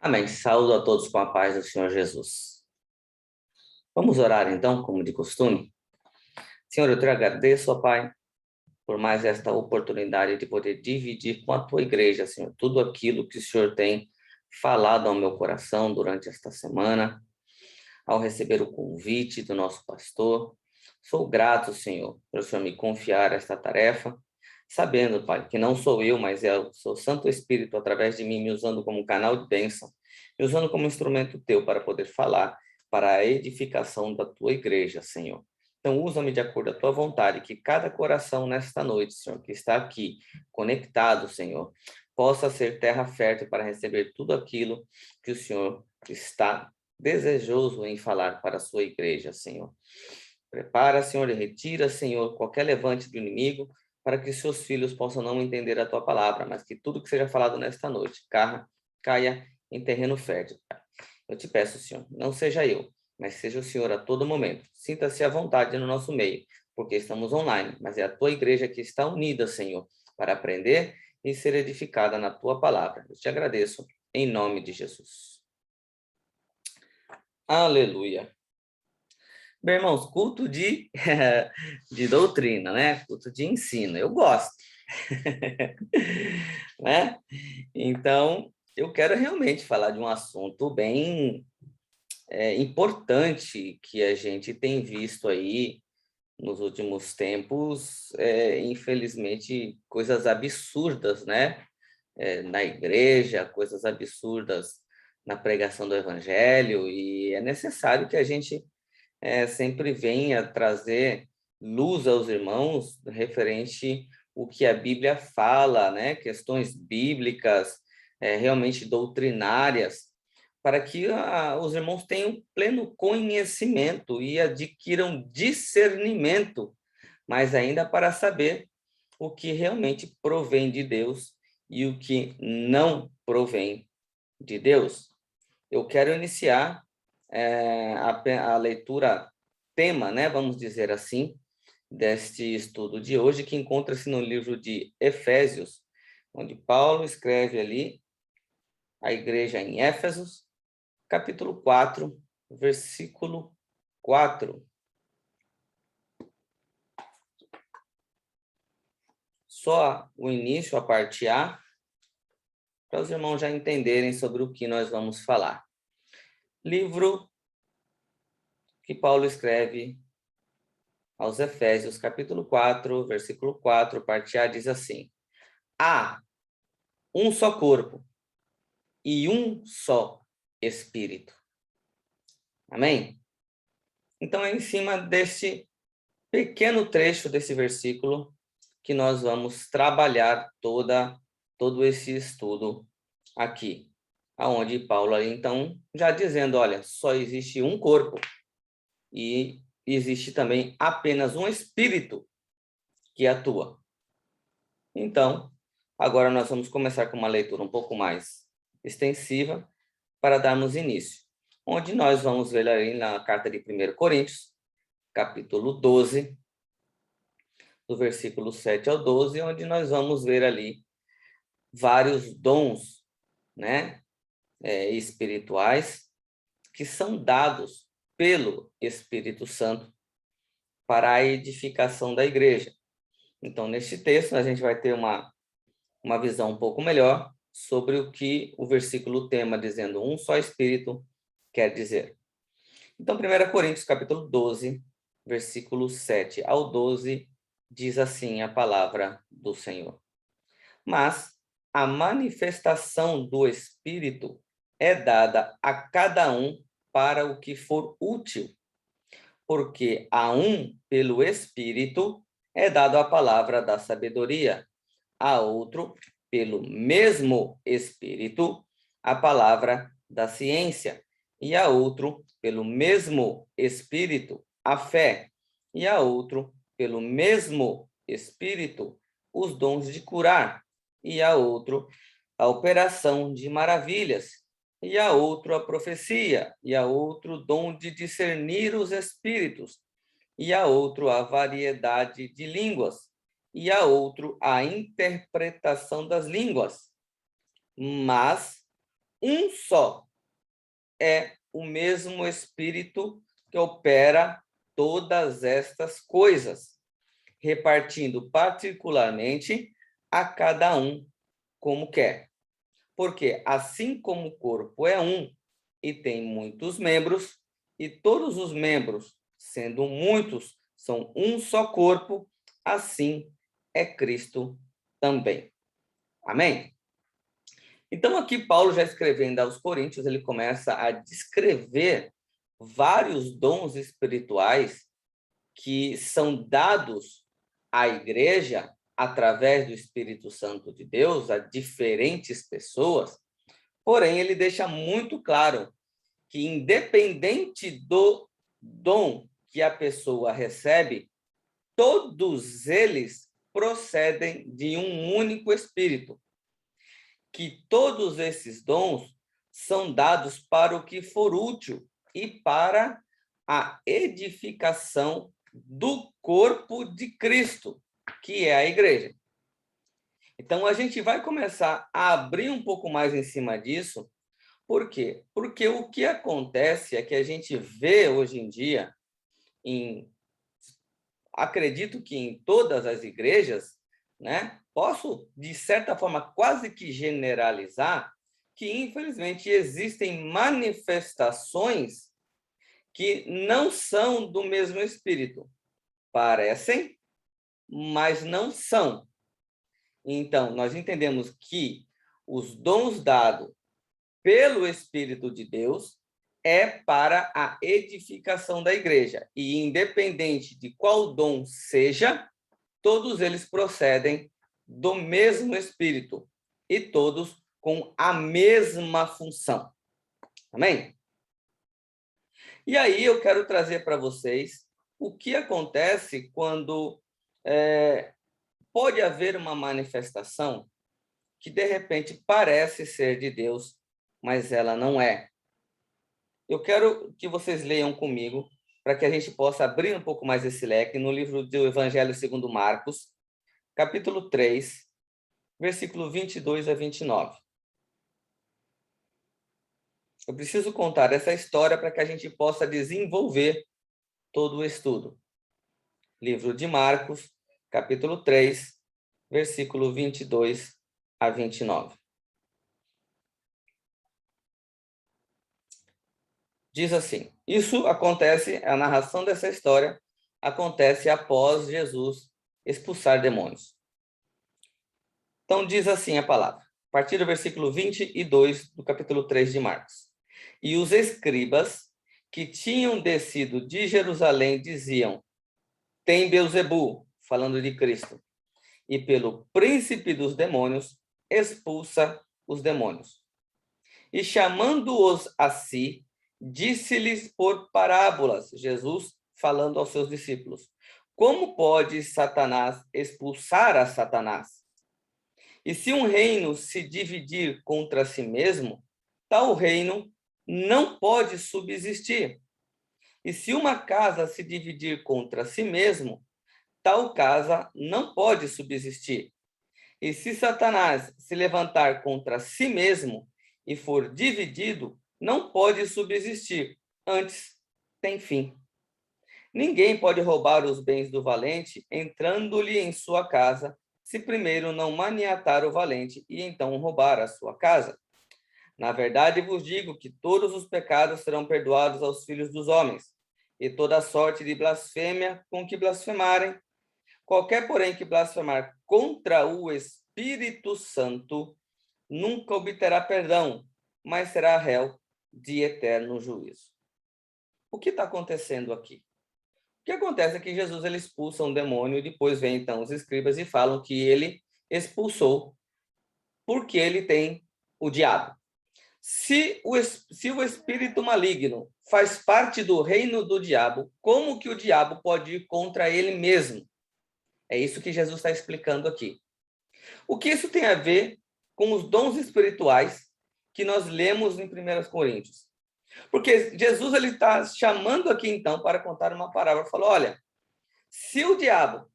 Amém. Saúdo a todos com a paz do Senhor Jesus. Vamos orar então, como de costume? Senhor, eu te agradeço, ó Pai, por mais esta oportunidade de poder dividir com a tua igreja, Senhor, tudo aquilo que o Senhor tem falado ao meu coração durante esta semana, ao receber o convite do nosso pastor. Sou grato, Senhor, por o Senhor me confiar esta tarefa, sabendo, Pai, que não sou eu, mas é o seu Santo Espírito, através de mim, me usando como canal de bênção, me usando como instrumento teu para poder falar para a edificação da tua igreja, Senhor. Então, usa-me de acordo com a tua vontade, que cada coração nesta noite, Senhor, que está aqui conectado, Senhor, possa ser terra fértil para receber tudo aquilo que o Senhor está desejoso em falar para a sua igreja, Senhor. Prepara, Senhor, e retira, Senhor, qualquer levante do inimigo, para que seus filhos possam não entender a tua palavra, mas que tudo que seja falado nesta noite caia em terreno fértil. Eu te peço, Senhor, não seja eu, mas seja o Senhor a todo momento. Sinta-se à vontade no nosso meio, porque estamos online, mas é a tua igreja que está unida, Senhor, para aprender e ser edificada na tua palavra. Eu te agradeço, em nome de Jesus. Aleluia. Bem, irmãos, culto de doutrina, né? Culto de ensino, eu gosto. Né? Então, eu quero realmente falar de um assunto bem importante que a gente tem visto aí nos últimos tempos, infelizmente, coisas absurdas, né? Na igreja, coisas absurdas na pregação do evangelho, e é necessário que a gente sempre venha trazer luz aos irmãos referente o que a Bíblia fala, né? Questões bíblicas, realmente doutrinárias, para que os irmãos tenham pleno conhecimento e adquiram discernimento, mas ainda para saber o que realmente provém de Deus e o que não provém de Deus. Eu quero iniciar a leitura tema, né, vamos dizer assim, deste estudo de hoje, que encontra-se no livro de Efésios, onde Paulo escreve ali a igreja em Éfesos, capítulo 4, versículo 4. Só o início, a parte A, para os irmãos já entenderem sobre o que nós vamos falar. Livro que Paulo escreve aos Efésios, capítulo 4, versículo 4, parte A, diz assim: há um só corpo e um só Espírito. Amém? Então, é em cima deste pequeno trecho desse versículo que nós vamos trabalhar todo esse estudo aqui, aonde Paulo, então, já dizendo, olha, só existe um corpo e existe também apenas um Espírito que atua. Então, agora nós vamos começar com uma leitura um pouco mais extensiva para darmos início, onde nós vamos ver aí na carta de 1 Coríntios, capítulo 12, do versículo 7 ao 12, onde nós vamos ver ali vários dons, né, espirituais que são dados pelo Espírito Santo para a edificação da igreja. Então, neste texto, a gente vai ter uma visão um pouco melhor sobre o que o versículo tema, dizendo um só Espírito, quer dizer. Então, 1 Coríntios, capítulo 12, versículo 7 ao 12, diz assim a palavra do Senhor. Mas a manifestação do Espírito é dada a cada um para o que for útil, porque a um, pelo Espírito, é dado a palavra da sabedoria, a outro, pelo mesmo Espírito, a palavra da ciência, e a outro, pelo mesmo Espírito, a fé, e a outro, pelo mesmo Espírito, os dons de curar, e a outro, a operação de maravilhas, e a outro, a profecia, e a outro, dom de discernir os espíritos, e a outro, a variedade de línguas, e a outro, a interpretação das línguas. Mas um só. É o mesmo Espírito que opera todas estas coisas, repartindo particularmente a cada um como quer. Porque assim como o corpo é um e tem muitos membros, e todos os membros, sendo muitos, são um só corpo, assim é Cristo também. Amém? Então, aqui Paulo, já escrevendo aos Coríntios, ele começa a descrever vários dons espirituais que são dados à igreja através do Espírito Santo de Deus a diferentes pessoas. Porém, ele deixa muito claro que, independente do dom que a pessoa recebe, todos eles procedem de um único Espírito. Que todos esses dons são dados para o que for útil e para a edificação do corpo de Cristo, que é a igreja. Então, a gente vai começar a abrir um pouco mais em cima disso. Por quê? Porque o que acontece é que a gente vê hoje em dia, acredito que em todas as igrejas, né? Posso, de certa forma, quase que generalizar que, infelizmente, existem manifestações que não são do mesmo Espírito. Parecem, mas não são. Então, nós entendemos que os dons dados pelo Espírito de Deus é para a edificação da igreja. E independente de qual dom seja, todos eles procedem do mesmo Espírito e todos com a mesma função. Amém? E aí eu quero trazer para vocês o que acontece quando pode haver uma manifestação que, de repente, parece ser de Deus, mas ela não é. Eu quero que vocês leiam comigo, para que a gente possa abrir um pouco mais esse leque, no livro do Evangelho segundo Marcos, capítulo 3, versículo 22 a 29. Eu preciso contar essa história para que a gente possa desenvolver todo o estudo. Livro de Marcos, capítulo 3, versículo 22 a 29. Diz assim: isso acontece, a narração dessa história acontece após Jesus expulsar demônios. Então diz assim a palavra, a partir do versículo 22 do capítulo 3 de Marcos. E os escribas que tinham descido de Jerusalém diziam: tem Beelzebu, falando de Cristo, e pelo príncipe dos demônios expulsa os demônios. E chamando-os a si, disse-lhes por parábolas, Jesus falando aos seus discípulos: como pode Satanás expulsar a Satanás? E se um reino se dividir contra si mesmo, tal reino não pode subsistir. E se uma casa se dividir contra si mesmo, tal casa não pode subsistir. E se Satanás se levantar contra si mesmo e for dividido, não pode subsistir, antes tem fim. Ninguém pode roubar os bens do valente, entrando-lhe em sua casa, se primeiro não maniatar o valente e então roubar a sua casa. Na verdade vos digo que todos os pecados serão perdoados aos filhos dos homens, e toda sorte de blasfêmia com que blasfemarem. Qualquer, porém, que blasfemar contra o Espírito Santo nunca obterá perdão, mas será réu de eterno juízo. O que está acontecendo aqui? O que acontece é que Jesus ele expulsa um demônio, e depois vem então os escribas e falam que ele expulsou porque ele tem o diabo. Se o espírito maligno faz parte do reino do diabo, como que o diabo pode ir contra ele mesmo? É isso que Jesus está explicando aqui. O que isso tem a ver com os dons espirituais que nós lemos em 1 Coríntios? Porque Jesus ele está chamando aqui então para contar uma parábola. Falou: olha, se o diabo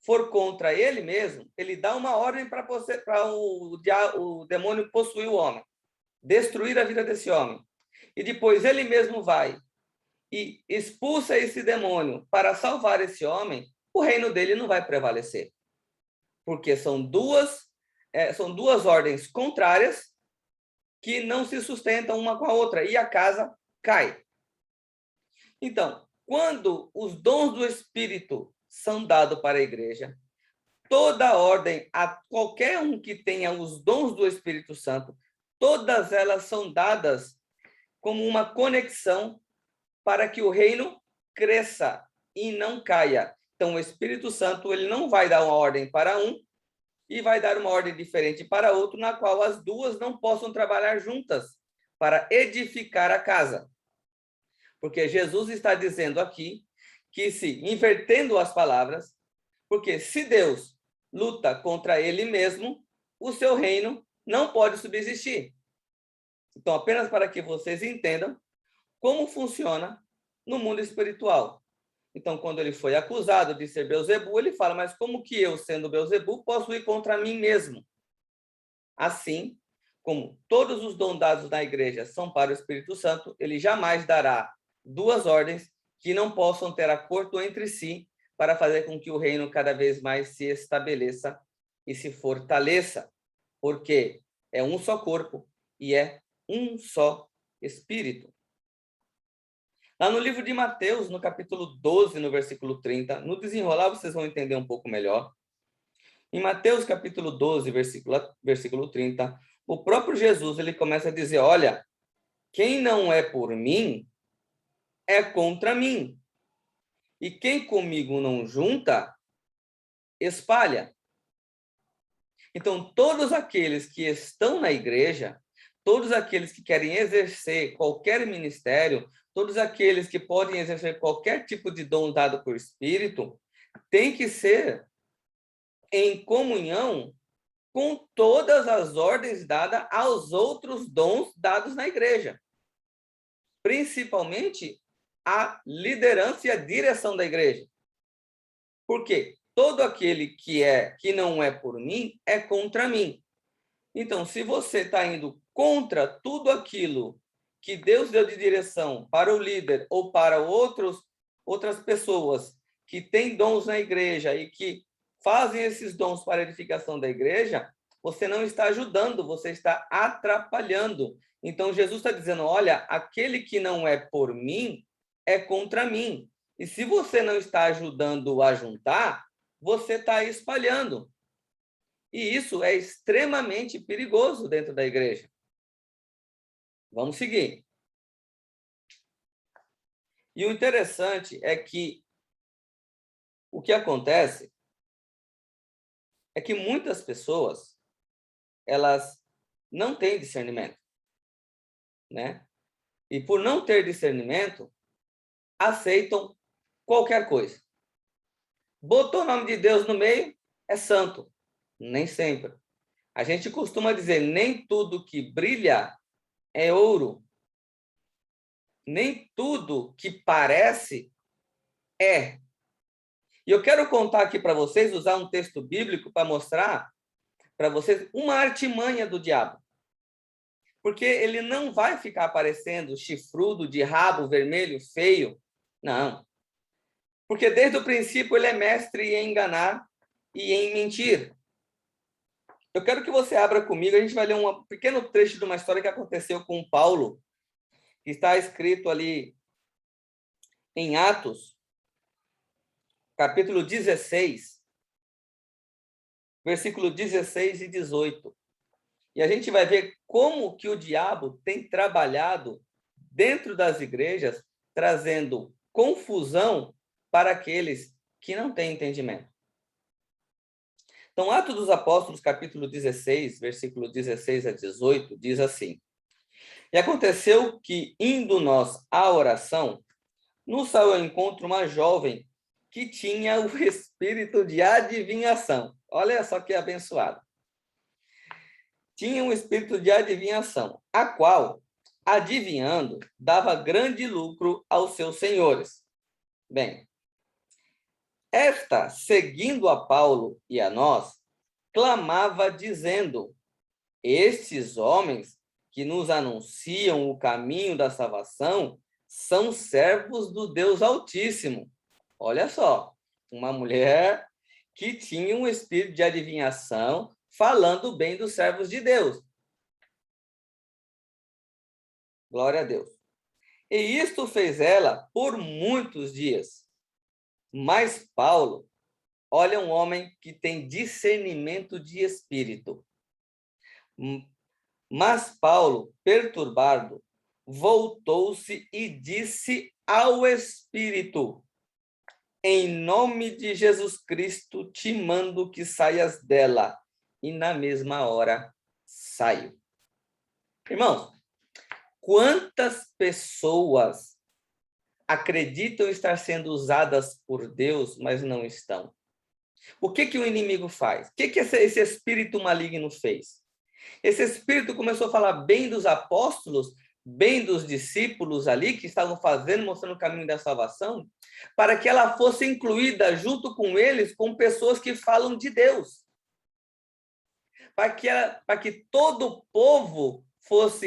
for contra ele mesmo, ele dá uma ordem para o demônio possuir o homem. destruir a vida desse homem, e depois ele mesmo vai e expulsa esse demônio para salvar esse homem, o reino dele não vai prevalecer. Porque são duas ordens contrárias que não se sustentam uma com a outra, e a casa cai. Então, quando os dons do Espírito são dados para a igreja, toda ordem, a qualquer um que tenha os dons do Espírito Santo, todas elas são dadas como uma conexão para que o reino cresça e não caia. Então, o Espírito Santo ele não vai dar uma ordem para um e vai dar uma ordem diferente para outro, na qual as duas não possam trabalhar juntas para edificar a casa. Porque Jesus está dizendo aqui que se invertendo as palavras, porque se Deus luta contra ele mesmo, o seu reino não pode subsistir. Então, apenas para que vocês entendam como funciona no mundo espiritual. Então, quando ele foi acusado de ser Belzebu, ele fala, mas como que eu, sendo Belzebu, posso ir contra mim mesmo? Assim, como todos os dons dados na igreja são para o Espírito Santo, ele jamais dará duas ordens que não possam ter acordo entre si para fazer com que o reino cada vez mais se estabeleça e se fortaleça, porque é um só corpo e é um só Espírito. Lá no livro de Mateus, no capítulo 12, no versículo 30, no desenrolar vocês vão entender um pouco melhor. Em Mateus capítulo 12, versículo 30, o próprio Jesus ele começa a dizer, olha, quem não é por mim, é contra mim. E quem comigo não junta, espalha. Então, todos aqueles que estão na igreja, todos aqueles que querem exercer qualquer ministério, todos aqueles que podem exercer qualquer tipo de dom dado por Espírito, tem que ser em comunhão com todas as ordens dadas aos outros dons dados na igreja. Principalmente a liderança e a direção da igreja. Por quê? Todo aquele que não é por mim, é contra mim. Então, se você está indo contra tudo aquilo que Deus deu de direção para o líder ou para outras pessoas que têm dons na igreja e que fazem esses dons para a edificação da igreja, você não está ajudando, você está atrapalhando. Então, Jesus está dizendo, olha, aquele que não é por mim, é contra mim. E se você não está ajudando a juntar, você está espalhando. E isso é extremamente perigoso dentro da igreja. Vamos seguir. E o interessante é que o que acontece é que muitas pessoas, elas não têm discernimento, né? E por não ter discernimento, aceitam qualquer coisa. Botou o nome de Deus no meio, é santo. Nem sempre. A gente costuma dizer, nem tudo que brilha é ouro. Nem tudo que parece é. E eu quero contar aqui para vocês, usar um texto bíblico para mostrar para vocês uma artimanha do diabo. Porque ele não vai ficar aparecendo chifrudo, de rabo vermelho, feio. Não. Porque desde o princípio ele é mestre em enganar e em mentir. Eu quero que você abra comigo, a gente vai ler um pequeno trecho de uma história que aconteceu com Paulo, que está escrito ali em Atos, capítulo 16, versículo 16 e 18. E a gente vai ver como que o diabo tem trabalhado dentro das igrejas, trazendo confusão para aqueles que não têm entendimento. Então, Atos dos Apóstolos, capítulo 16, versículo 16 a 18, diz assim: E aconteceu que, indo nós à oração, nos saiu ao encontro uma jovem que tinha o espírito de adivinhação. Olha só que abençoado. Tinha um espírito de adivinhação, a qual, adivinhando, dava grande lucro aos seus senhores. Bem, esta, seguindo a Paulo e a nós, clamava dizendo: Estes homens que nos anunciam o caminho da salvação são servos do Deus Altíssimo. Olha só, uma mulher que tinha um espírito de adivinhação falando bem dos servos de Deus. Glória a Deus. E isto fez ela por muitos dias. Mas Paulo, olha um homem que tem discernimento de espírito. Mas Paulo, perturbado, voltou-se e disse ao espírito: em nome de Jesus Cristo, te mando que saias dela. E na mesma hora saiu. Irmãos, quantas pessoas acreditam estar sendo usadas por Deus, mas não estão? O que o inimigo faz? O que esse espírito maligno fez? Esse espírito começou a falar bem dos apóstolos, bem dos discípulos ali, que estavam fazendo, mostrando o caminho da salvação, para que ela fosse incluída junto com eles, com pessoas que falam de Deus. Para que todo o povo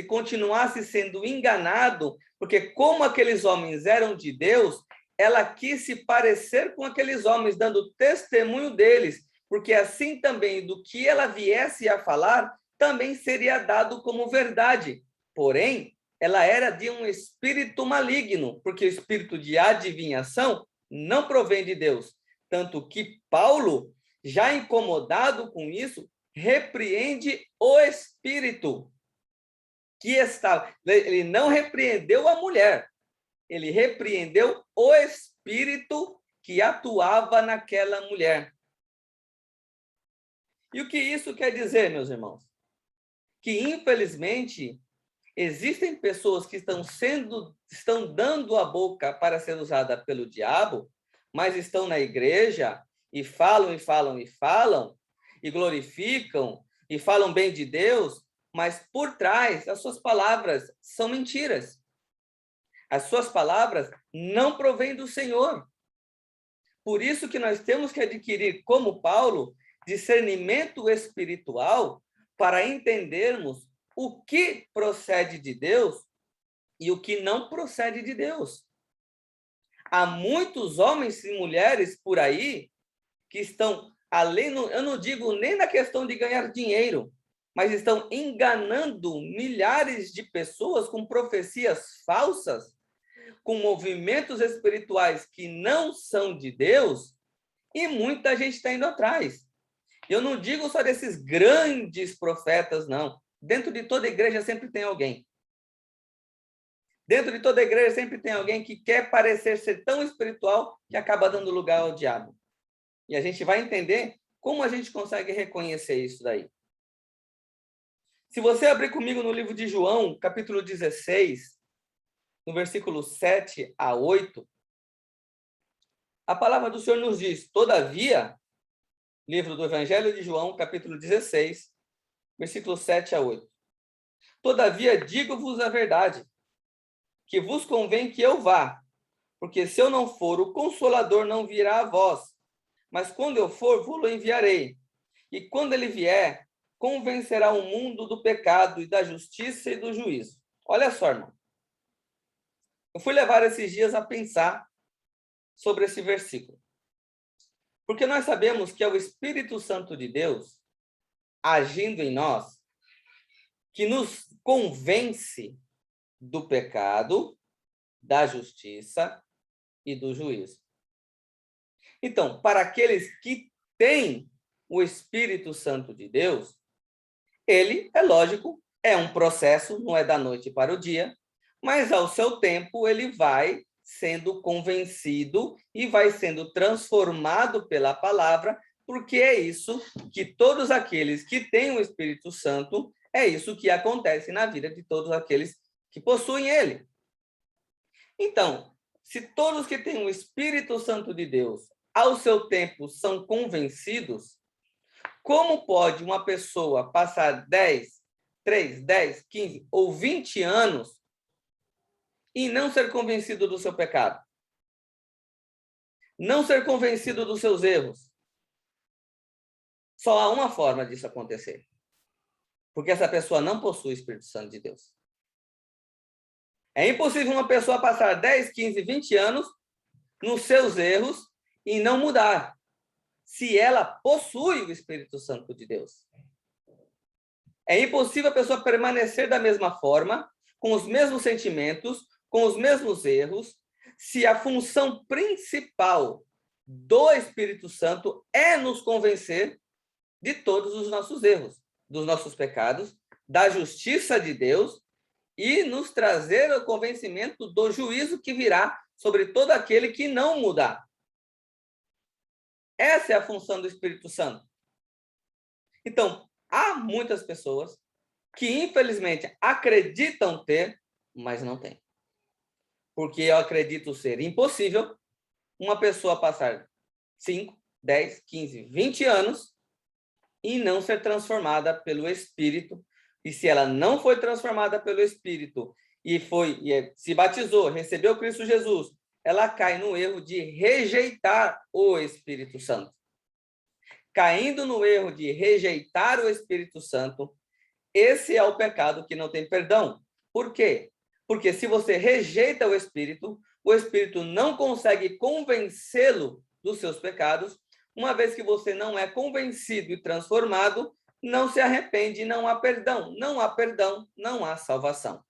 continuasse sendo enganado, porque como aqueles homens eram de Deus, ela quis se parecer com aqueles homens, dando testemunho deles, porque assim também do que ela viesse a falar, também seria dado como verdade. Porém, ela era de um espírito maligno, porque o espírito de adivinhação não provém de Deus. Tanto que Paulo, já incomodado com isso, repreende o espírito que estava. Ele não repreendeu a mulher, ele repreendeu o espírito que atuava naquela mulher. E o que isso quer dizer, meus irmãos? Que, infelizmente, existem pessoas que estão dando a boca para ser usada pelo diabo, mas estão na igreja e falam, e falam, e falam, e glorificam, e falam bem de Deus, mas por trás as suas palavras são mentiras. As suas palavras não provêm do Senhor. Por isso que nós temos que adquirir, como Paulo, discernimento espiritual para entendermos o que procede de Deus e o que não procede de Deus. Há muitos homens e mulheres por aí que estão, eu não digo nem na questão de ganhar dinheiro, mas estão enganando milhares de pessoas com profecias falsas, com movimentos espirituais que não são de Deus, e muita gente está indo atrás. Eu não digo só desses grandes profetas, não. Dentro de toda igreja sempre tem alguém. Dentro de toda igreja sempre tem alguém que quer parecer ser tão espiritual que acaba dando lugar ao diabo. E a gente vai entender como a gente consegue reconhecer isso daí. Se você abrir comigo no livro de João, capítulo 16, no versículo 7 a 8, a palavra do Senhor nos diz: todavia, livro do Evangelho de João, capítulo 16, versículo 7 a 8. Todavia, digo-vos a verdade, que vos convém que eu vá, porque se eu não for, o Consolador não virá a vós, mas quando eu for, vos-lo enviarei. E quando ele vier, convencerá o mundo do pecado e da justiça e do juízo. Olha só, irmão. Eu fui levar esses dias a pensar sobre esse versículo. Porque nós sabemos que é o Espírito Santo de Deus, agindo em nós, que nos convence do pecado, da justiça e do juízo. Então, para aqueles que têm o Espírito Santo de Deus, ele, é lógico, é um processo, não é da noite para o dia, mas ao seu tempo ele vai sendo convencido e vai sendo transformado pela palavra, porque é isso que todos aqueles que têm o Espírito Santo, é isso que acontece na vida de todos aqueles que possuem ele. Então, se todos que têm o Espírito Santo de Deus, ao seu tempo, são convencidos, como pode uma pessoa passar 3, 10, 15 ou 20 anos e não ser convencido do seu pecado? Não ser convencido dos seus erros? Só há uma forma disso acontecer. Porque essa pessoa não possui o Espírito Santo de Deus. É impossível uma pessoa passar 10, 15, 20 anos nos seus erros e não mudar, se ela possui o Espírito Santo de Deus. É impossível a pessoa permanecer da mesma forma, com os mesmos sentimentos, com os mesmos erros, se a função principal do Espírito Santo é nos convencer de todos os nossos erros, dos nossos pecados, da justiça de Deus e nos trazer o convencimento do juízo que virá sobre todo aquele que não mudar. Essa é a função do Espírito Santo. Então, há muitas pessoas que, infelizmente, acreditam ter, mas não têm. Porque eu acredito ser impossível uma pessoa passar 5, 10, 15, 20 anos e não ser transformada pelo Espírito. E se ela não foi transformada pelo Espírito e se batizou, recebeu Cristo Jesus, ela cai no erro de rejeitar o Espírito Santo. Caindo no erro de rejeitar o Espírito Santo, esse é o pecado que não tem perdão. Por quê? Porque se você rejeita o Espírito não consegue convencê-lo dos seus pecados. Uma vez que você não é convencido e transformado, não se arrepende, não há perdão. Não há perdão, não há salvação.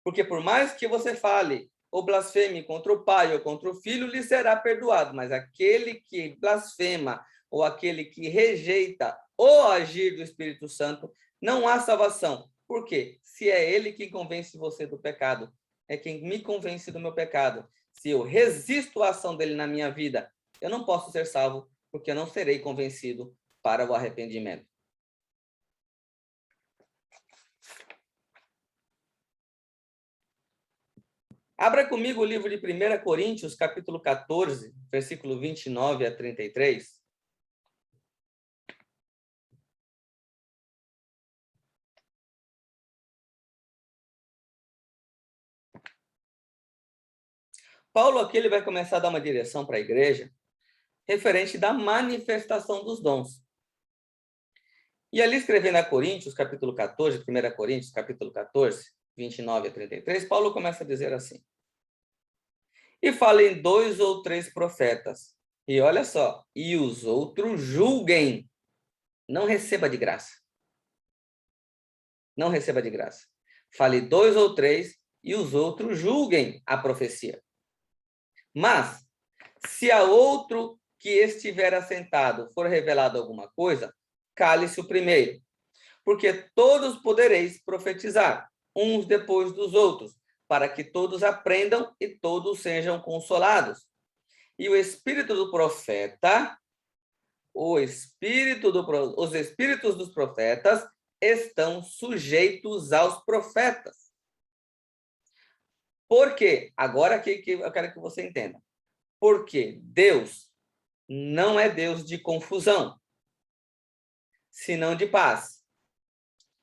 Porque por mais que você fale ou blasfeme contra o pai ou contra o filho, lhe será perdoado. Mas aquele que blasfema ou aquele que rejeita o agir do Espírito Santo, não há salvação. Por quê? Se é ele quem convence você do pecado, é quem me convence do meu pecado. Se eu resisto à ação dele na minha vida, eu não posso ser salvo, porque eu não serei convencido para o arrependimento. Abra comigo o livro de 1 Coríntios, capítulo 14, versículo 29 a 33. Paulo aqui ele vai começar a dar uma direção para a igreja referente da manifestação dos dons. E ali escrevendo a Coríntios, capítulo 14, 1 Coríntios, capítulo 14, 29 a 33, Paulo começa a dizer assim: e falem 2 ou 3 profetas, e olha só, e os outros julguem, não receba de graça. Não receba de graça. Fale 2 ou 3, e os outros julguem a profecia. Mas, se a outro que estiver assentado for revelado alguma coisa, cale-se o primeiro, porque todos podereis profetizar, uns depois dos outros, para que todos aprendam e todos sejam consolados. E o espírito do profeta, os espíritos dos profetas estão sujeitos aos profetas. Por quê? Agora que eu quero que você entenda. Porque Deus não é Deus de confusão, senão de paz,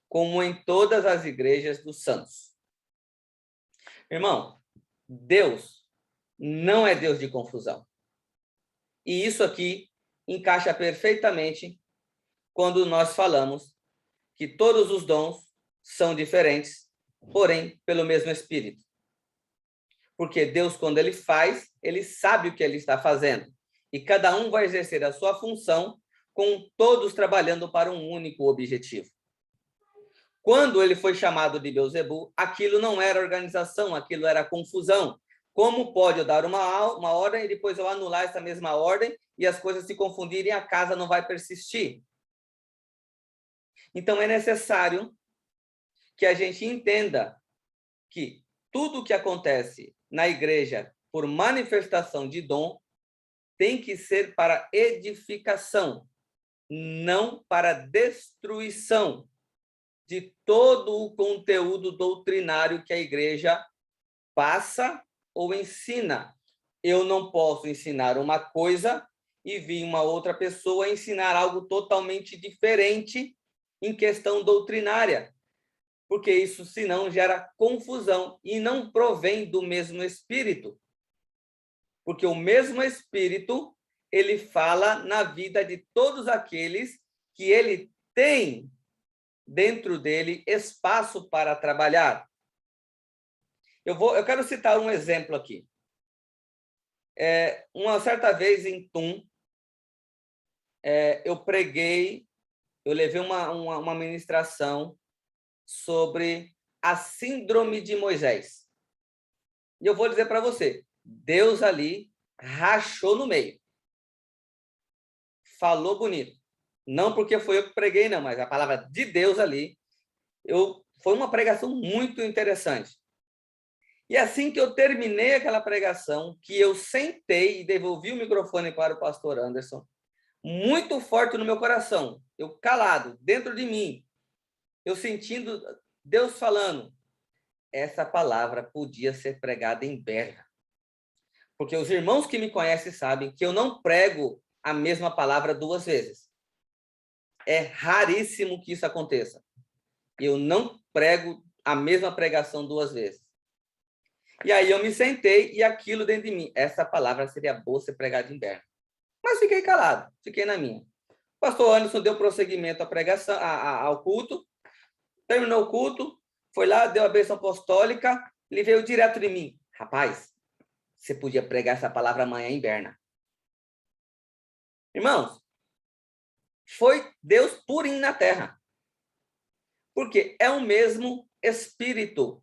como em todas as igrejas dos santos. Irmão, Deus não é Deus de confusão. E isso aqui encaixa perfeitamente quando nós falamos que todos os dons são diferentes, porém pelo mesmo Espírito. Porque Deus, quando ele faz, ele sabe o que ele está fazendo. E cada um vai exercer a sua função, com todos trabalhando para um único objetivo. Quando ele foi chamado de Beelzebul, aquilo não era organização, aquilo era confusão. Como pode eu dar uma ordem e depois eu anular essa mesma ordem e as coisas se confundirem e a casa não vai persistir? Então é necessário que a gente entenda que tudo o que acontece na igreja por manifestação de dom tem que ser para edificação, não para destruição de todo o conteúdo doutrinário que a igreja passa ou ensina. Eu não posso ensinar uma coisa e vir uma outra pessoa ensinar algo totalmente diferente em questão doutrinária, porque isso, senão, gera confusão e não provém do mesmo Espírito. Porque o mesmo Espírito, ele fala na vida de todos aqueles que ele tem dentro dele espaço para trabalhar. Eu quero citar um exemplo aqui. Uma certa vez em Tum, eu levei uma ministração sobre a síndrome de Moisés. E eu vou dizer para você, Deus ali rachou no meio. Falou bonito. Não porque foi eu que preguei, não, mas a palavra de Deus ali, foi uma pregação muito interessante. E assim que eu terminei aquela pregação, que eu sentei e devolvi o microfone para o pastor Anderson, muito forte no meu coração, eu calado, dentro de mim, eu sentindo Deus falando, essa palavra podia ser pregada em Berna. Porque os irmãos que me conhecem sabem que eu não prego a mesma palavra 2 vezes. É raríssimo que isso aconteça. Eu não prego a mesma pregação 2 vezes. E aí eu me sentei e aquilo dentro de mim, essa palavra seria boa ser pregada em Berna. Mas fiquei calado, fiquei na minha. O pastor Anderson deu prosseguimento à pregação, ao culto, terminou o culto, foi lá, deu a bênção apostólica, ele veio direto de mim. Rapaz, você podia pregar essa palavra amanhã em Berna. Irmãos, foi Deus purinho na terra. Porque é o mesmo Espírito.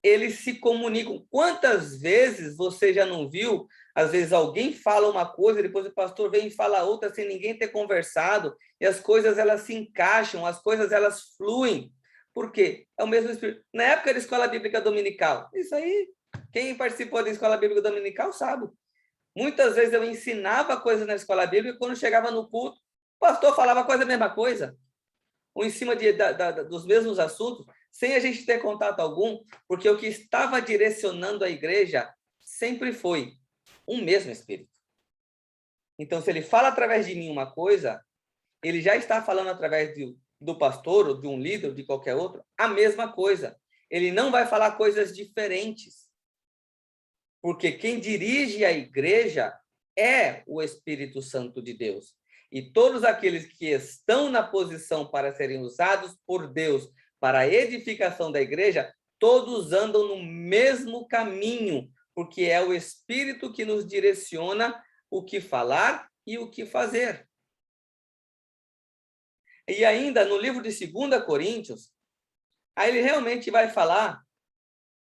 Eles se comunicam. Quantas vezes você já não viu? Às vezes alguém fala uma coisa, depois o pastor vem e fala outra sem ninguém ter conversado, e as coisas elas se encaixam, as coisas elas fluem. Por quê? É o mesmo Espírito. Na época da Escola Bíblica Dominical, isso aí, quem participou da Escola Bíblica Dominical sabe. Muitas vezes eu ensinava coisas na Escola Bíblica, e quando chegava no culto, o pastor falava quase a mesma coisa. Ou em cima dos mesmos assuntos, sem a gente ter contato algum, porque o que estava direcionando a igreja sempre foi um mesmo Espírito. Então, se ele fala através de mim uma coisa, ele já está falando através do pastor, ou de um líder, ou de qualquer outro, a mesma coisa. Ele não vai falar coisas diferentes. Porque quem dirige a igreja é o Espírito Santo de Deus. E todos aqueles que estão na posição para serem usados por Deus para a edificação da igreja, todos andam no mesmo caminho, porque é o Espírito que nos direciona o que falar e o que fazer. E ainda no livro de 2 Coríntios, aí ele realmente vai falar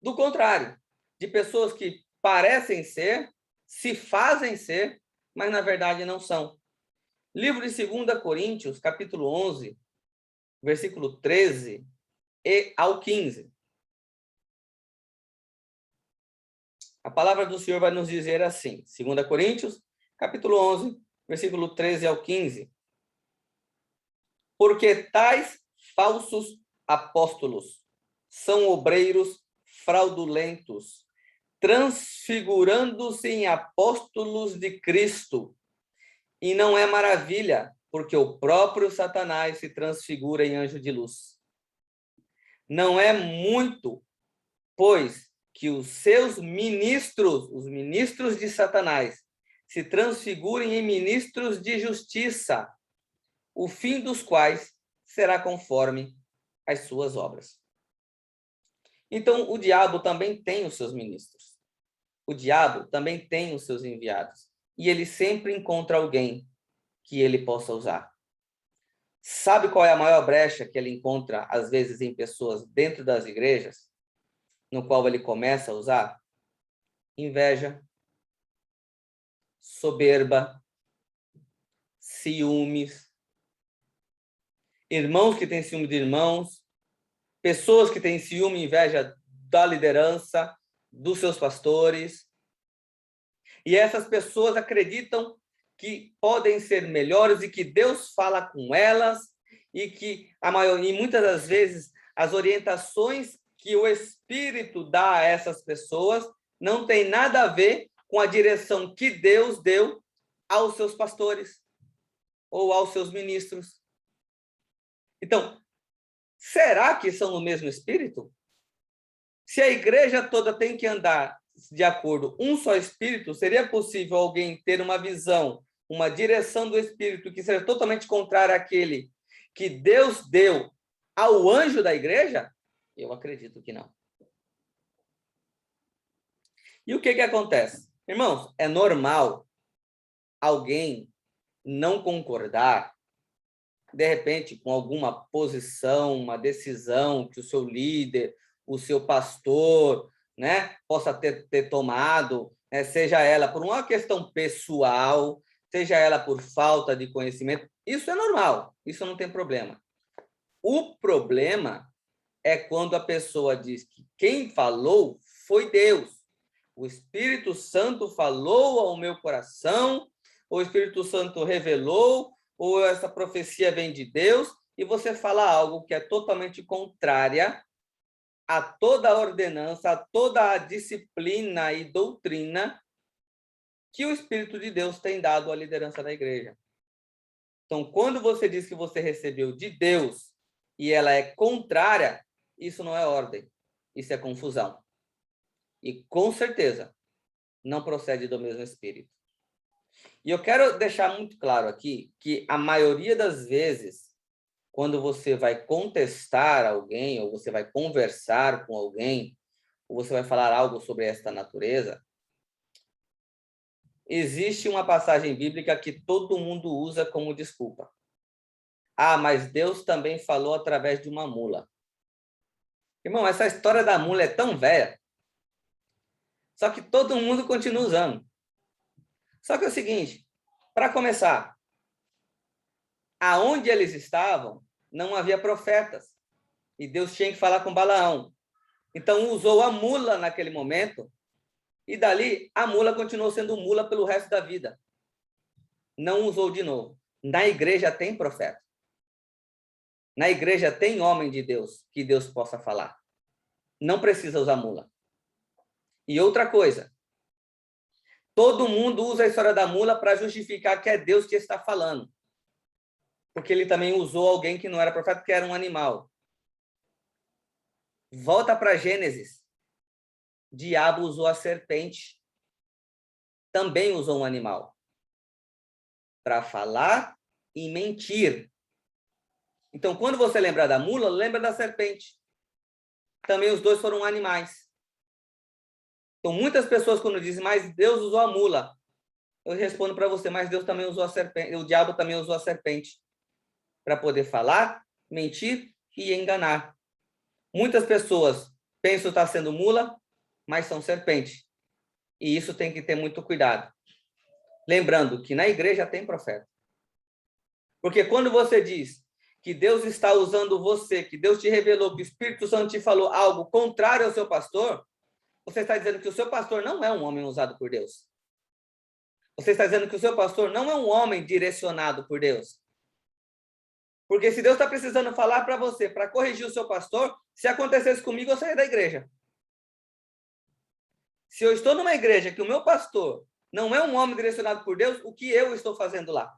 do contrário, de pessoas que parecem ser, se fazem ser, mas na verdade não são. Livro de 2 Coríntios, capítulo 11, versículo 13 e ao 15. A palavra do Senhor vai nos dizer assim, 2 Coríntios, capítulo 11, versículo 13 ao 15. Porque tais falsos apóstolos são obreiros fraudulentos, transfigurando-se em apóstolos de Cristo. E não é maravilha, porque o próprio Satanás se transfigura em anjo de luz. Não é muito, pois, que os seus ministros, os ministros de Satanás, se transfigurem em ministros de justiça, o fim dos quais será conforme as suas obras. Então, o diabo também tem os seus ministros. O diabo também tem os seus enviados. E ele sempre encontra alguém que ele possa usar. Sabe qual é a maior brecha que ele encontra, às vezes, em pessoas dentro das igrejas, no qual ele começa a usar? Inveja, soberba, ciúmes, irmãos que têm ciúme de irmãos, pessoas que têm ciúme e inveja da liderança, dos seus pastores. E essas pessoas acreditam que podem ser melhores e que Deus fala com elas e que e muitas das vezes as orientações que o Espírito dá a essas pessoas não tem nada a ver com a direção que Deus deu aos seus pastores ou aos seus ministros. Então, será que são no mesmo Espírito? Se a igreja toda tem que andar de acordo, um só Espírito, seria possível alguém ter uma visão, uma direção do Espírito que seja totalmente contrária àquele que Deus deu ao anjo da igreja? Eu acredito que não. E o que acontece? Irmãos, é normal alguém não concordar, de repente, com alguma posição, uma decisão que o seu líder, o seu pastor, né, possa ter tomado, né, seja ela por uma questão pessoal, seja ela por falta de conhecimento. Isso é normal, isso não tem problema. O problema é quando a pessoa diz que quem falou foi Deus. O Espírito Santo falou ao meu coração, o Espírito Santo revelou, ou essa profecia vem de Deus, e você fala algo que é totalmente contrária a toda a ordenança, a toda a disciplina e doutrina que o Espírito de Deus tem dado à liderança da igreja. Então, quando você diz que você recebeu de Deus e ela é contrária, isso não é ordem, isso é confusão. E, com certeza, não procede do mesmo Espírito. E eu quero deixar muito claro aqui que a maioria das vezes, quando você vai contestar alguém, ou você vai conversar com alguém, ou você vai falar algo sobre esta natureza, existe uma passagem bíblica que todo mundo usa como desculpa. Ah, mas Deus também falou através de uma mula. Irmão, essa história da mula é tão velha, só que todo mundo continua usando. Só que é o seguinte, para começar, aonde eles estavam, não havia profetas. E Deus tinha que falar com Balaão. Então, usou a mula naquele momento, e dali, a mula continuou sendo mula pelo resto da vida. Não usou de novo. Na igreja tem profeta. Na igreja tem homem de Deus, que Deus possa falar. Não precisa usar mula. E outra coisa, todo mundo usa a história da mula para justificar que é Deus que está falando. Porque ele também usou alguém que não era profeta, que era um animal. Volta para Gênesis. Diabo usou a serpente. Também usou um animal. Para falar e mentir. Então, quando você lembrar da mula, lembra da serpente. Também os dois foram animais. Então, muitas pessoas, quando dizem, mas Deus usou a mula, eu respondo para você, mas Deus também usou a serpente, o diabo também usou a serpente para poder falar, mentir e enganar. Muitas pessoas pensam estar sendo mula, mas são serpente. E isso tem que ter muito cuidado. Lembrando que na igreja tem profeta. Porque quando você diz que Deus está usando você, que Deus te revelou, que o Espírito Santo te falou algo contrário ao seu pastor, você está dizendo que o seu pastor não é um homem usado por Deus. Você está dizendo que o seu pastor não é um homem direcionado por Deus. Porque se Deus está precisando falar para você, para corrigir o seu pastor, se acontecesse comigo, eu saía da igreja. Se eu estou numa igreja que o meu pastor não é um homem direcionado por Deus, o que eu estou fazendo lá?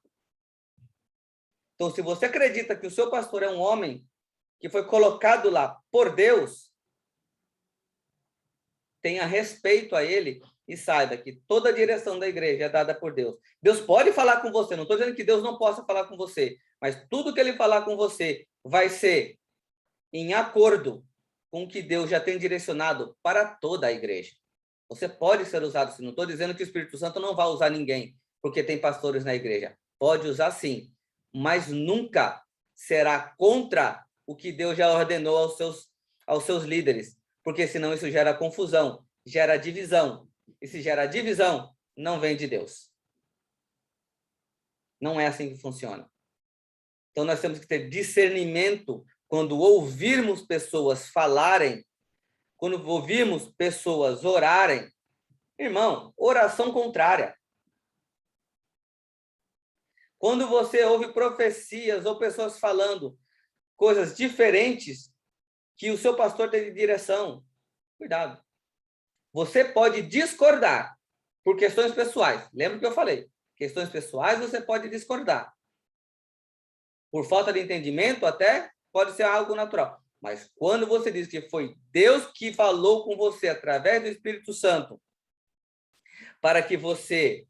Então, se você acredita que o seu pastor é um homem que foi colocado lá por Deus, tenha respeito a ele e saiba que toda a direção da igreja é dada por Deus. Deus pode falar com você, não estou dizendo que Deus não possa falar com você, mas tudo que ele falar com você vai ser em acordo com o que Deus já tem direcionado para toda a igreja. Você pode ser usado, sim. Não estou dizendo que o Espírito Santo não vai usar ninguém, porque tem pastores na igreja. Pode usar sim, mas nunca será contra o que Deus já ordenou aos seus líderes, porque senão isso gera confusão, gera divisão. E se gera divisão, não vem de Deus. Não é assim que funciona. Então nós temos que ter discernimento quando ouvirmos pessoas falarem, quando ouvirmos pessoas orarem. Irmão, oração contrária. Quando você ouve profecias ou pessoas falando coisas diferentes que o seu pastor tem de direção, cuidado. Você pode discordar por questões pessoais. Lembra que eu falei? Questões pessoais você pode discordar. Por falta de entendimento até pode ser algo natural. Mas quando você diz que foi Deus que falou com você através do Espírito Santo para que você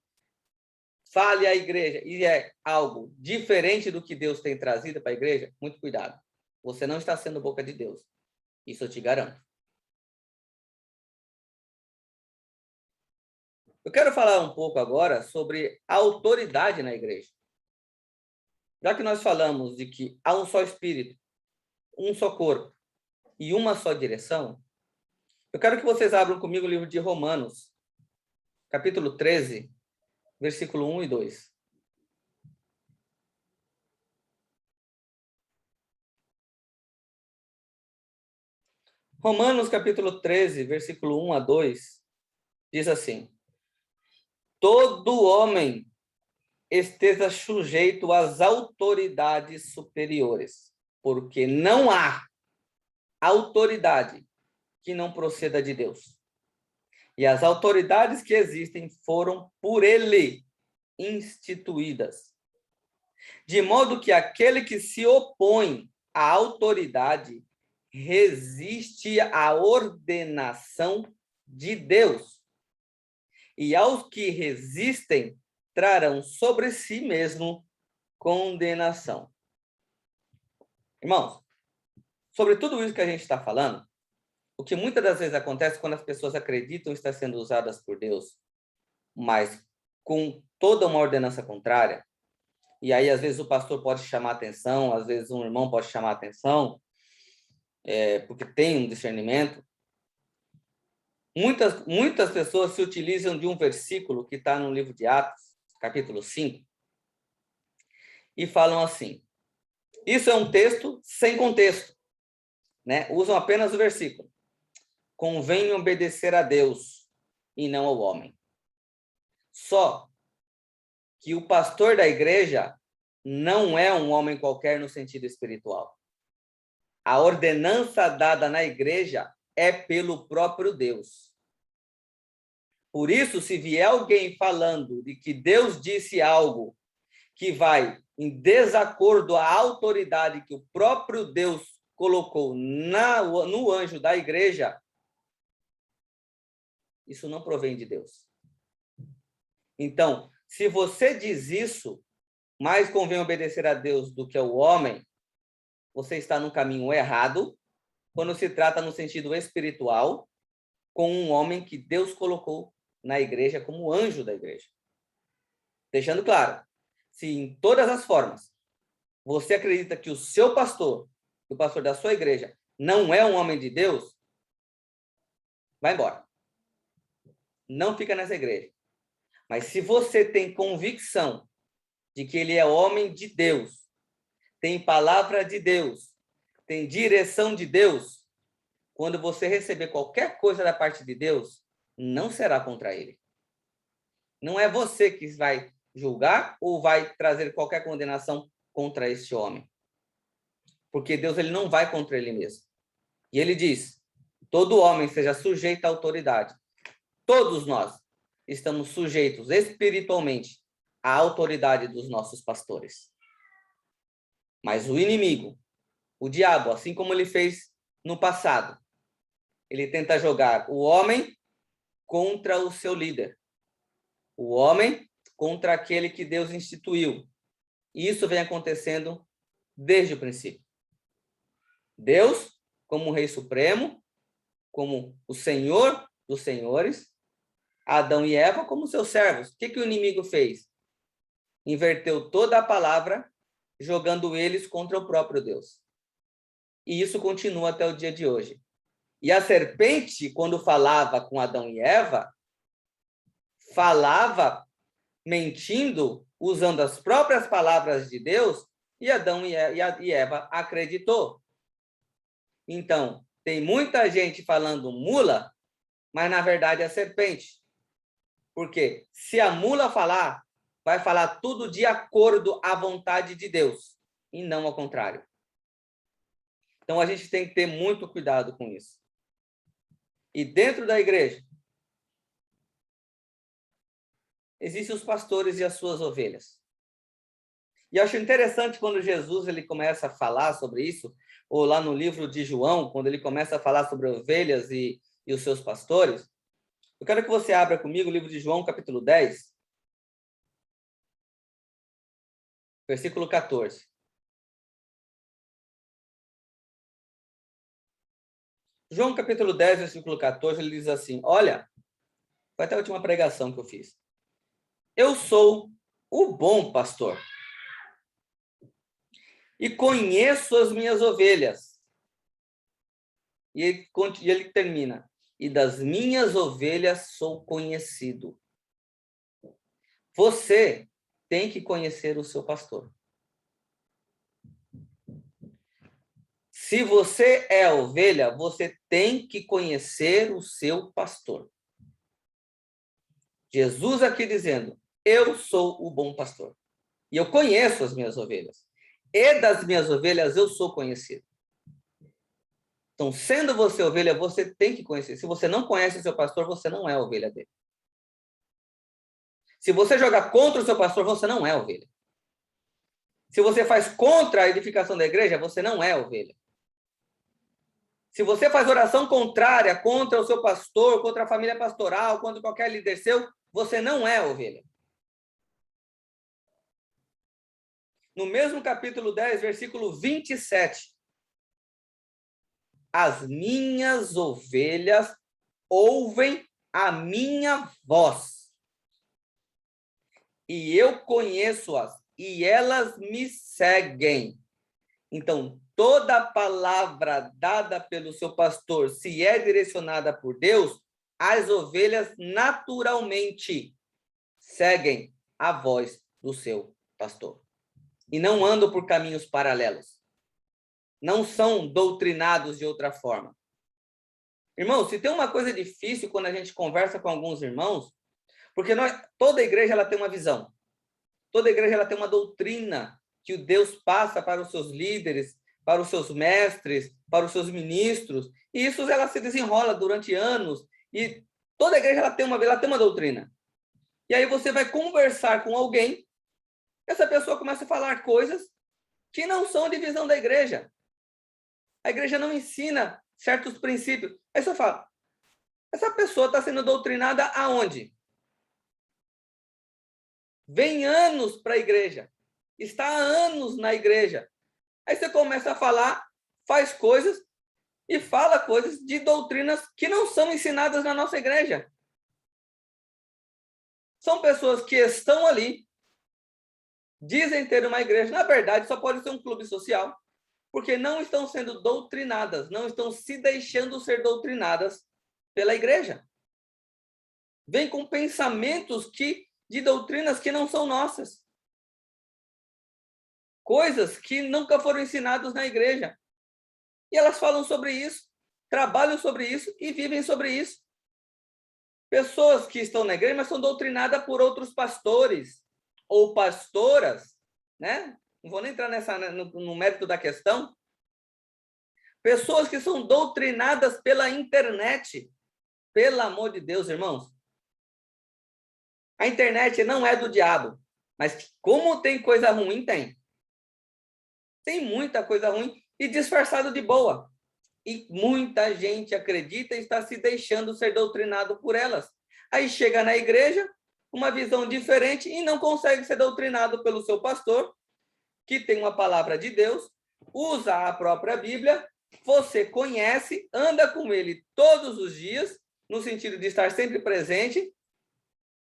fale à igreja e é algo diferente do que Deus tem trazido para a igreja, muito cuidado. Você não está sendo boca de Deus. Isso eu te garanto. Eu quero falar um pouco agora sobre a autoridade na igreja. Já que nós falamos de que há um só Espírito, um só corpo e uma só direção, eu quero que vocês abram comigo o livro de Romanos, capítulo 13, versículo 1 e 2. Romanos, capítulo 13, versículo 1 a 2, diz assim: todo homem esteja sujeito às autoridades superiores, porque não há autoridade que não proceda de Deus. E as autoridades que existem foram por ele instituídas. De modo que aquele que se opõe à autoridade resiste à ordenação de Deus. E aos que resistem, trarão sobre si mesmo condenação. Irmãos, sobre tudo isso que a gente está falando, o que muitas das vezes acontece quando as pessoas acreditam estar sendo usadas por Deus, mas com toda uma ordenança contrária, e aí às vezes o pastor pode chamar atenção, às vezes um irmão pode chamar atenção, porque tem um discernimento. Muitas pessoas se utilizam de um versículo que está no livro de Atos, capítulo 5, e falam assim: isso é um texto sem contexto, né? Usam apenas o versículo. Convém obedecer a Deus e não ao homem. Só que o pastor da igreja não é um homem qualquer no sentido espiritual. A ordenança dada na igreja é pelo próprio Deus. Por isso, se vier alguém falando de que Deus disse algo que vai em desacordo à autoridade que o próprio Deus colocou no anjo da igreja, isso não provém de Deus. Então, se você diz isso, mais convém obedecer a Deus do que ao homem, você está no caminho errado, quando se trata no sentido espiritual, com um homem que Deus colocou na igreja como anjo da igreja. Deixando claro, se em todas as formas você acredita que o seu pastor, o pastor da sua igreja, não é um homem de Deus, vai embora. Não fica nessa igreja. Mas se você tem convicção de que ele é homem de Deus, tem palavra de Deus, tem direção de Deus, quando você receber qualquer coisa da parte de Deus, não será contra ele. Não é você que vai julgar ou vai trazer qualquer condenação contra este homem. Porque Deus ele não vai contra ele mesmo. E ele diz: todo homem seja sujeito à autoridade. Todos nós estamos sujeitos espiritualmente à autoridade dos nossos pastores. Mas o inimigo, o diabo, assim como ele fez no passado, ele tenta jogar o homem contra o seu líder. O homem contra aquele que Deus instituiu. E isso vem acontecendo desde o princípio. Deus, como o Rei Supremo, como o Senhor dos Senhores, Adão e Eva como seus servos. O que o inimigo fez? Inverteu toda a palavra, jogando eles contra o próprio Deus. E isso continua até o dia de hoje. E a serpente, quando falava com Adão e Eva, falava mentindo, usando as próprias palavras de Deus, e Adão e Eva acreditou. Então, tem muita gente falando mula, mas na verdade é serpente. Porque se a mula falar, vai falar tudo de acordo à vontade de Deus, e não ao contrário. Então, a gente tem que ter muito cuidado com isso. E dentro da igreja, existem os pastores e as suas ovelhas. E eu acho interessante quando Jesus ele começa a falar sobre isso, ou lá no livro de João, quando ele começa a falar sobre ovelhas e os seus pastores. Eu quero que você abra comigo o livro de João, capítulo 10, versículo 14. João capítulo 10, versículo 14, ele diz assim, olha, foi até a última pregação que eu fiz. Eu sou o bom pastor e conheço as minhas ovelhas. E ele termina, e das minhas ovelhas sou conhecido. Você tem que conhecer o seu pastor. Se você é ovelha, você tem que conhecer o seu pastor. Jesus aqui dizendo, eu sou o bom pastor. E eu conheço as minhas ovelhas. E das minhas ovelhas eu sou conhecido. Então, sendo você ovelha, você tem que conhecer. Se você não conhece o seu pastor, você não é ovelha dele. Se você jogar contra o seu pastor, você não é ovelha. Se você faz contra a edificação da igreja, você não é ovelha. Se você faz oração contrária contra o seu pastor, contra a família pastoral, contra qualquer líder seu, você não é ovelha. No mesmo capítulo 10, versículo 27. As minhas ovelhas ouvem a minha voz. E eu conheço-as, e elas me seguem. Então, toda palavra dada pelo seu pastor, se é direcionada por Deus, as ovelhas naturalmente seguem a voz do seu pastor. E não andam por caminhos paralelos. Não são doutrinados de outra forma. Irmão, se tem uma coisa difícil quando a gente conversa com alguns irmãos, porque toda igreja ela tem uma visão. Toda igreja ela tem uma doutrina que o Deus passa para os seus líderes, para os seus mestres, para os seus ministros, e isso ela se desenrola durante anos, e toda igreja ela tem uma doutrina. E aí você vai conversar com alguém, essa pessoa começa a falar coisas que não são de visão da igreja. A igreja não ensina certos princípios. Aí você fala, essa pessoa está sendo doutrinada aonde? Vem anos para a igreja. Está há anos na igreja. Aí você começa a falar, faz coisas e fala coisas de doutrinas que não são ensinadas na nossa igreja. São pessoas que estão ali, dizem ter uma igreja, na verdade só pode ser um clube social, porque não estão sendo doutrinadas, não estão se deixando ser doutrinadas pela igreja. Vem com pensamentos de doutrinas que não são nossas. Coisas que nunca foram ensinadas na igreja. E elas falam sobre isso, trabalham sobre isso e vivem sobre isso. Pessoas que estão na igreja, mas são doutrinadas por outros pastores ou pastoras, né? Não vou nem entrar no mérito da questão. Pessoas que são doutrinadas pela internet. Pelo amor de Deus, irmãos. A internet não é do diabo, mas como tem coisa ruim, tem. Tem muita coisa ruim e disfarçado de boa. E muita gente acredita e está se deixando ser doutrinado por elas. Aí chega na igreja, uma visão diferente e não consegue ser doutrinado pelo seu pastor, que tem uma palavra de Deus, usa a própria Bíblia, você conhece, anda com ele todos os dias, no sentido de estar sempre presente,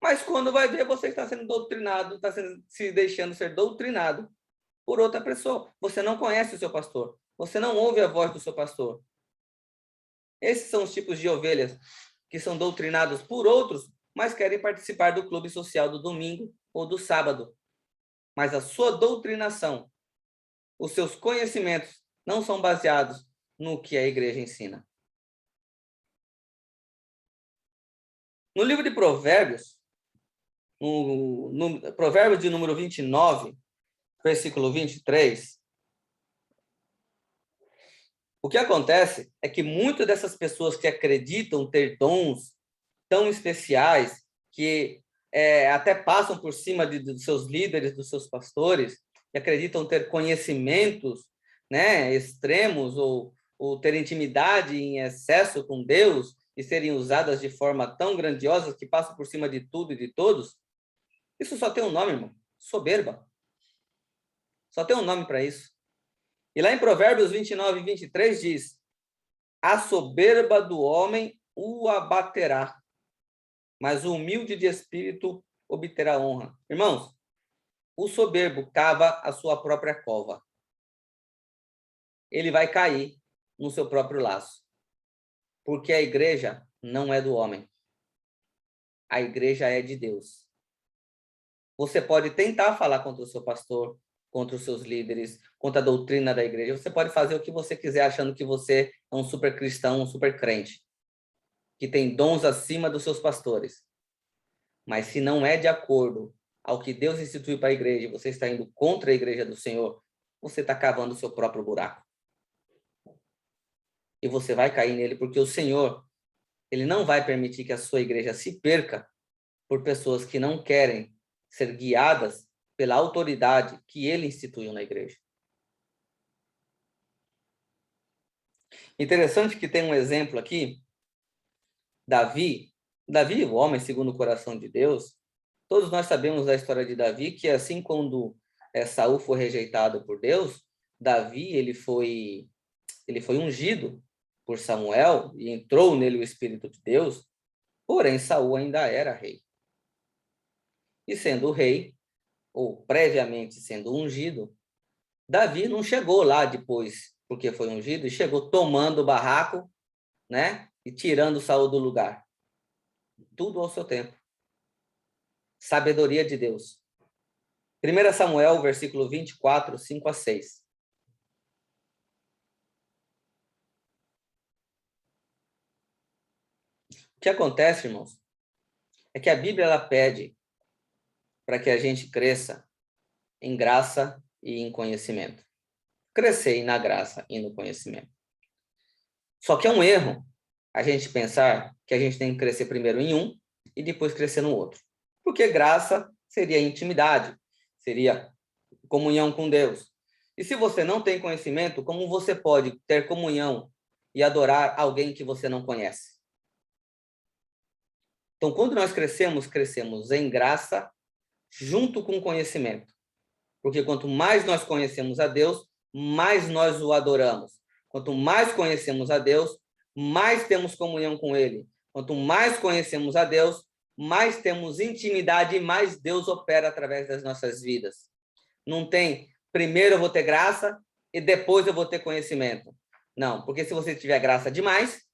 mas quando vai ver, você está sendo doutrinado, se deixando ser doutrinado por outra pessoa. Você não conhece o seu pastor. Você não ouve a voz do seu pastor. Esses são os tipos de ovelhas que são doutrinados por outros, mas querem participar do clube social do domingo ou do sábado. Mas a sua doutrinação, os seus conhecimentos não são baseados no que a igreja ensina. No livro de Provérbios, no Provérbios de número 29, versículo 23, o que acontece é que muitas dessas pessoas que acreditam ter dons tão especiais, que até passam por cima dos seus líderes, dos seus pastores, e acreditam ter conhecimentos, né, extremos, ou ter intimidade em excesso com Deus, e serem usadas de forma tão grandiosa que passam por cima de tudo e de todos, isso só tem um nome, irmão: soberba. Só tem um nome para isso. E lá em Provérbios 29 e 23 diz: A soberba do homem o abaterá, mas o humilde de espírito obterá honra. Irmãos, o soberbo cava a sua própria cova. Ele vai cair no seu próprio laço. Porque a igreja não é do homem. A igreja é de Deus. Você pode tentar falar contra o seu pastor, contra os seus líderes, contra a doutrina da igreja. Você pode fazer o que você quiser, achando que você é um super cristão, um super crente, que tem dons acima dos seus pastores. Mas se não é de acordo ao que Deus instituiu para a igreja, você está indo contra a igreja do Senhor, você está cavando o seu próprio buraco. E você vai cair nele, porque o Senhor, ele não vai permitir que a sua igreja se perca por pessoas que não querem ser guiadas pela autoridade que ele instituiu na igreja. Interessante que tem um exemplo aqui, Davi, o homem segundo o coração de Deus. Todos nós sabemos da história de Davi, que assim quando Saul foi rejeitado por Deus, Davi ele foi ungido por Samuel e entrou nele o Espírito de Deus, porém Saul ainda era rei. E sendo rei, ou previamente sendo ungido, Davi não chegou lá depois, porque foi ungido, e chegou tomando o barraco, né? E tirando Saul do lugar. Tudo ao seu tempo. Sabedoria de Deus. 1 Samuel, versículo 24, 5 a 6. O que acontece, irmãos, é que a Bíblia ela pede para que a gente cresça em graça e em conhecimento. Crescer na graça e no conhecimento. Só que é um erro a gente pensar que a gente tem que crescer primeiro em um e depois crescer no outro. Porque graça seria intimidade, seria comunhão com Deus. E se você não tem conhecimento, como você pode ter comunhão e adorar alguém que você não conhece? Então, quando nós crescemos em graça junto com conhecimento. Porque quanto mais nós conhecemos a Deus, mais nós o adoramos. Quanto mais conhecemos a Deus, mais temos comunhão com Ele. Quanto mais conhecemos a Deus, mais temos intimidade e mais Deus opera através das nossas vidas. Não tem, primeiro eu vou ter graça e depois eu vou ter conhecimento. Não, porque se você tiver graça demais,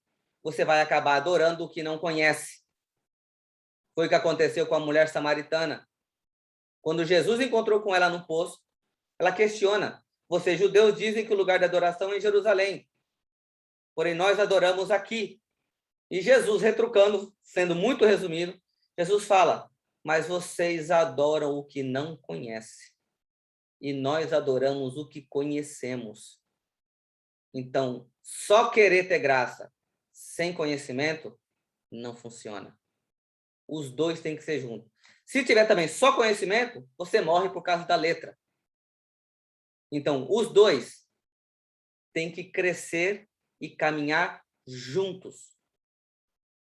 você vai acabar adorando o que não conhece. Foi o que aconteceu com a mulher samaritana. Quando Jesus encontrou com ela no poço, ela questiona: vocês judeus dizem que o lugar de adoração é em Jerusalém, porém nós adoramos aqui. E Jesus, retrucando, sendo muito resumido, Jesus fala: mas vocês adoram o que não conhecem, e nós adoramos o que conhecemos. Então, só querer ter graça sem conhecimento não funciona. Os dois têm que ser juntos. Se tiver também só conhecimento, você morre por causa da letra. Então, os dois têm que crescer e caminhar juntos.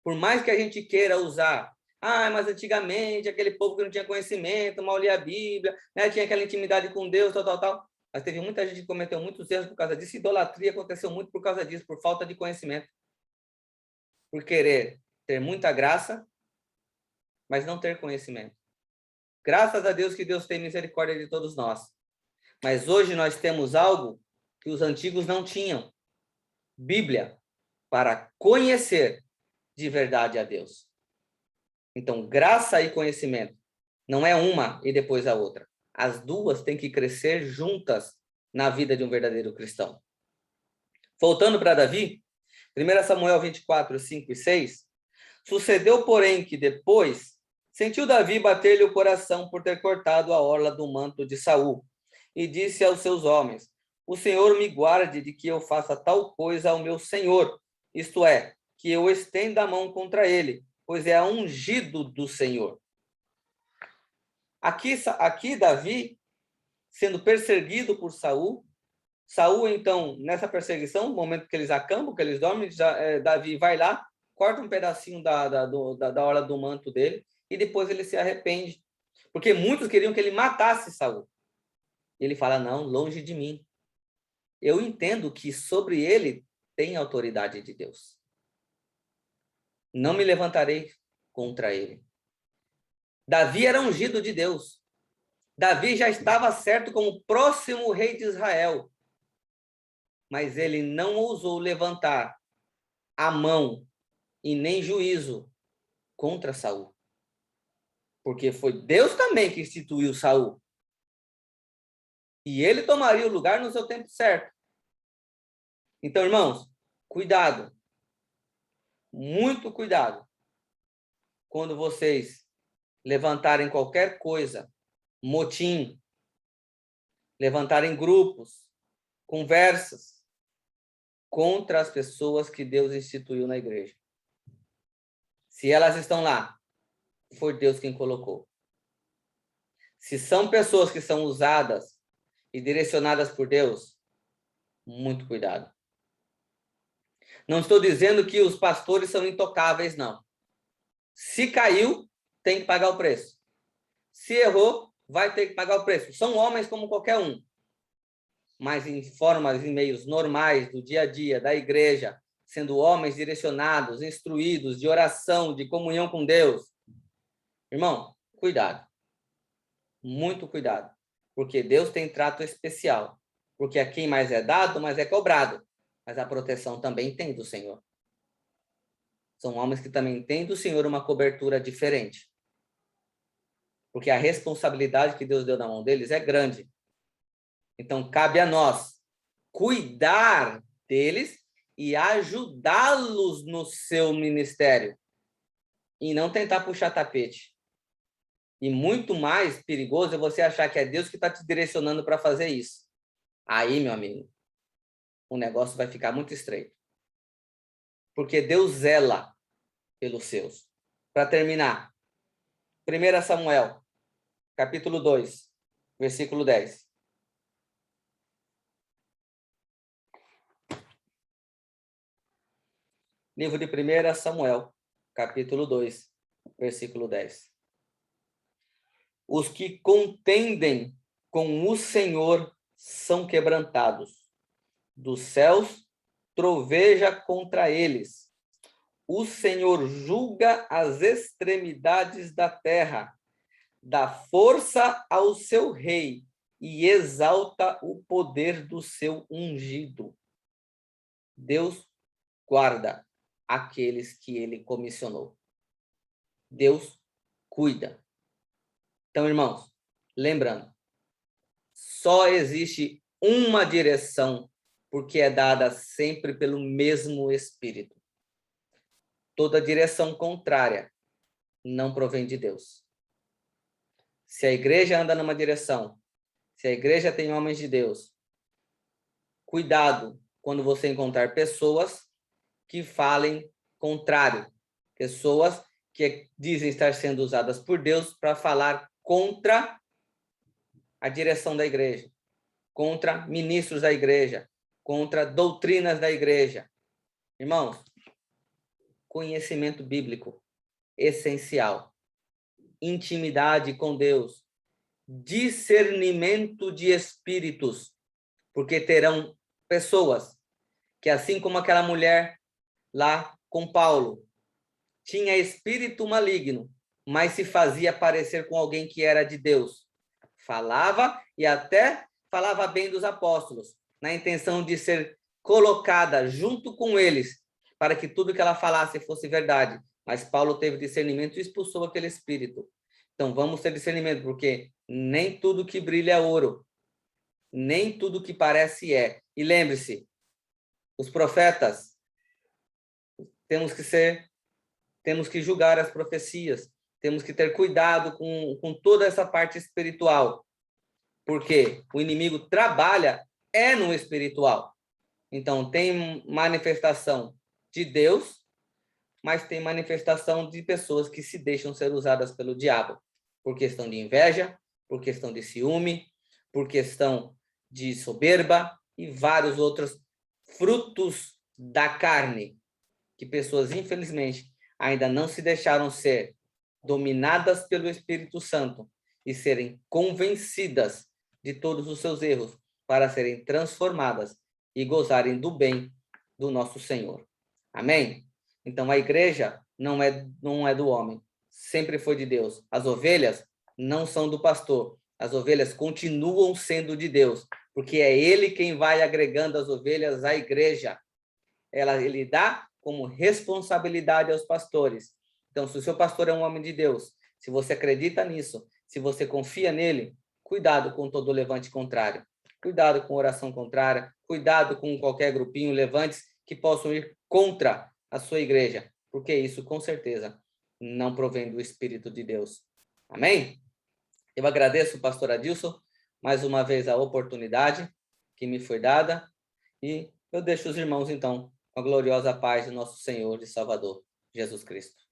Por mais que a gente queira usar, mas antigamente aquele povo que não tinha conhecimento, mal lia a Bíblia, né, tinha aquela intimidade com Deus, tal. Mas teve muita gente que cometeu muitos erros por causa disso. Idolatria aconteceu muito por causa disso, por falta de conhecimento. Por querer ter muita graça, mas não ter conhecimento. Graças a Deus que Deus tem misericórdia de todos nós. Mas hoje nós temos algo que os antigos não tinham. Bíblia, para conhecer de verdade a Deus. Então, graça e conhecimento não é uma e depois a outra. As duas têm que crescer juntas na vida de um verdadeiro cristão. Voltando para Davi, 1 Samuel 24, 5 e 6, sucedeu, porém, que depois sentiu Davi bater-lhe o coração por ter cortado a orla do manto de Saul, e disse aos seus homens: o Senhor me guarde de que eu faça tal coisa ao meu senhor, isto é, que eu estenda a mão contra ele, pois é ungido do Senhor. Aqui Davi, sendo perseguido por Saul, então, nessa perseguição, no momento que eles acampam, que eles dormem, Davi vai lá, corta um pedacinho da orla do manto dele, e depois ele se arrepende. Porque muitos queriam que ele matasse Saul. Ele fala: não, longe de mim. Eu entendo que sobre ele tem autoridade de Deus. Não me levantarei contra ele. Davi era ungido de Deus. Davi já estava certo como próximo rei de Israel. Mas ele não ousou levantar a mão e nem juízo contra Saul. Porque foi Deus também que instituiu Saul. E ele tomaria o lugar no seu tempo certo. Então, irmãos, cuidado. Muito cuidado. Quando vocês levantarem qualquer coisa, motim, levantarem grupos, conversas contra as pessoas que Deus instituiu na igreja. Se elas estão lá, foi Deus quem colocou. Se são pessoas que são usadas e direcionadas por Deus, muito cuidado. Não estou dizendo que os pastores são intocáveis, não. Se caiu, tem que pagar o preço. Se errou, vai ter que pagar o preço. São homens como qualquer um. Mas em formas e meios normais do dia a dia, da igreja, sendo homens direcionados, instruídos, de oração, de comunhão com Deus. Irmão, cuidado. Muito cuidado. Porque Deus tem trato especial. Porque a quem mais é dado, mais é cobrado. Mas a proteção também tem do Senhor. São homens que também têm do Senhor uma cobertura diferente. Porque a responsabilidade que Deus deu na mão deles é grande. Então, cabe a nós cuidar deles e ajudá-los no seu ministério. E não tentar puxar tapete. E muito mais perigoso é você achar que é Deus que está te direcionando para fazer isso. Aí, meu amigo, o negócio vai ficar muito estreito. Porque Deus zela pelos seus. Para terminar, 1 Samuel, capítulo 2, versículo 10. Livro de 1 Samuel, capítulo 2, versículo 10. Os que contendem com o Senhor são quebrantados. Dos céus troveja contra eles. O Senhor julga as extremidades da terra, dá força ao seu rei e exalta o poder do seu ungido. Deus guarda aqueles que ele comissionou. Deus cuida. Então, irmãos, lembrando, só existe uma direção, porque é dada sempre pelo mesmo Espírito. Toda direção contrária não provém de Deus. Se a igreja anda numa direção, se a igreja tem homens de Deus, cuidado quando você encontrar pessoas que falem contrário, pessoas que dizem estar sendo usadas por Deus para falar contra a direção da igreja, contra ministros da igreja, contra doutrinas da igreja. Irmãos, conhecimento bíblico essencial, intimidade com Deus, discernimento de espíritos, porque terão pessoas que, assim como aquela mulher lá com Paulo, tinha espírito maligno, mas se fazia parecer com alguém que era de Deus. Falava e até falava bem dos apóstolos, na intenção de ser colocada junto com eles, para que tudo que ela falasse fosse verdade. Mas Paulo teve discernimento e expulsou aquele espírito. Então vamos ter discernimento, porque nem tudo que brilha é ouro, nem tudo que parece é. E lembre-se, os profetas, temos que julgar as profecias, temos que ter cuidado com toda essa parte espiritual, porque o inimigo trabalha no espiritual. Então, tem manifestação de Deus, mas tem manifestação de pessoas que se deixam ser usadas pelo diabo, por questão de inveja, por questão de ciúme, por questão de soberba e vários outros frutos da carne, que pessoas, infelizmente, ainda não se deixaram ser dominadas pelo Espírito Santo e serem convencidas de todos os seus erros para serem transformadas e gozarem do bem do nosso Senhor. Amém? Então, a igreja não é do homem, sempre foi de Deus. As ovelhas não são do pastor, as ovelhas continuam sendo de Deus, porque é ele quem vai agregando as ovelhas à igreja. Ele dá como responsabilidade aos pastores. Então, se o seu pastor é um homem de Deus, se você acredita nisso, se você confia nele, cuidado com todo levante contrário. Cuidado com oração contrária, cuidado com qualquer grupinho, levantes que possam ir contra a sua igreja, porque isso, com certeza, não provém do Espírito de Deus. Amém? Eu agradeço, pastor Adilson, mais uma vez a oportunidade que me foi dada, e eu deixo os irmãos, então, com a gloriosa paz do nosso Senhor e Salvador, Jesus Cristo.